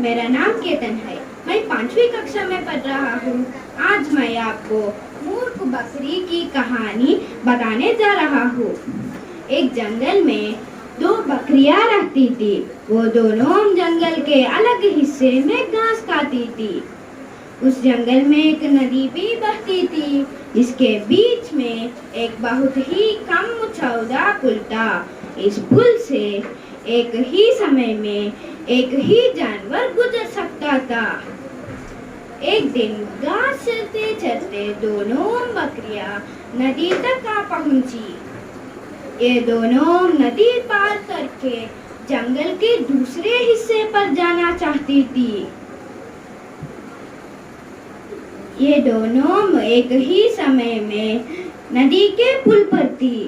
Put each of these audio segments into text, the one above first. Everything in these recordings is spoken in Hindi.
मेरा नाम केतन है। मैं 5वीं कक्षा में पढ़ रहा हूँ। आज मैं आपको मूर्ख बकरी की कहानी बताने जा रहा हूँ। एक जंगल में 2 बकरियां रहती थी। वो दोनों जंगल के अलग हिस्से में घास खाती थी। उस जंगल में एक नदी भी बहती थी, जिसके बीच में एक बहुत ही कम चौड़ा पुल था। इस पुल से एक ही समय में एक ही जानवर गुजर सकता था। एक दिन घास चरते चरते दोनों बकरियां नदी तक आ पहुंची। ये दोनों नदी पार करके जंगल के दूसरे हिस्से पर जाना चाहती थी। ये दोनों एक ही समय में नदी के पुल पर थी।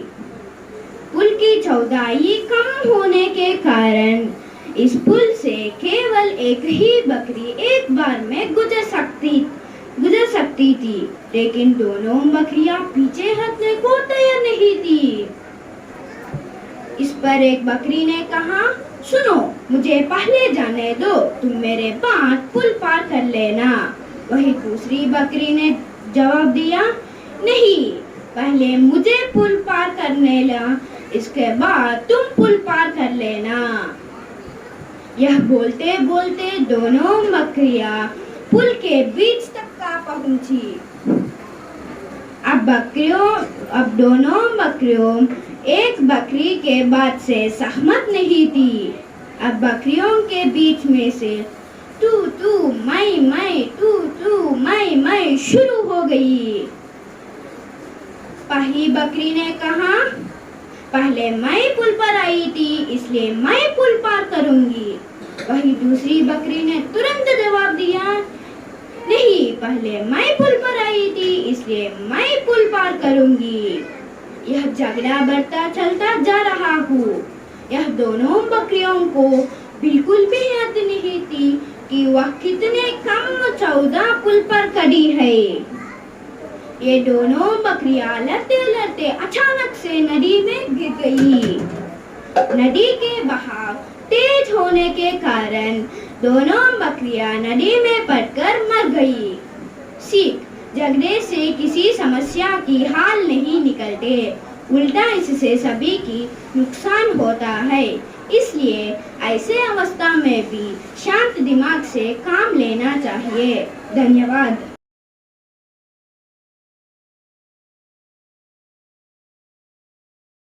पुल की चौड़ाई कम होने के कारण इस पुल से केवल एक ही बकरी एक बार में गुजर सकती थी, लेकिन दोनों बकरियां पीछे हटने को तैयार नहीं थी। इस पर एक बकरी ने कहा, सुनो, मुझे पहले जाने दो, तुम मेरे बाद पुल पार कर लेना। वही दूसरी बकरी ने जवाब दिया, नहीं, पहले मुझे पुल पार करने ला, इसके बाद तुम पुल पार कर लेना। यह बोलते बोलते दोनों बकरियां पुल के बीच तक आ पहुंची। अब दोनों बकरियों एक बकरी के बात से सहमत नहीं थी। अब बकरियों के बीच में से तू तू मैं, तू तू मैं शुरू हो गई। पहली बकरी ने कहा, पहले मैं पुल पर आई थी, इसलिए मैं पुल पार करूंगी। वही दूसरी बकरी ने तुरंत जवाब दिया, नहीं, पहले मैं पुल पर आई थी, इसलिए मैं पुल पार करूंगी। यह झगड़ा बढ़ता चलता जा रहा हूँ। यह दोनों बकरियों को बिल्कुल भी याद नहीं थी कि वह कितने कम चौड़ा पुल पर खड़ी है। ये दोनों बकरियां लड़ते लड़ते अचानक से नदी में गिर गई। नदी के बहाव तेज होने के कारण दोनों बकरियां नदी में पड़कर मर गई। सीख, झगड़े से किसी समस्या की हल नहीं निकलते, उल्टा इससे सभी की नुकसान होता है। इसलिए ऐसे अवस्था में भी शांत दिमाग से काम लेना चाहिए। धन्यवाद।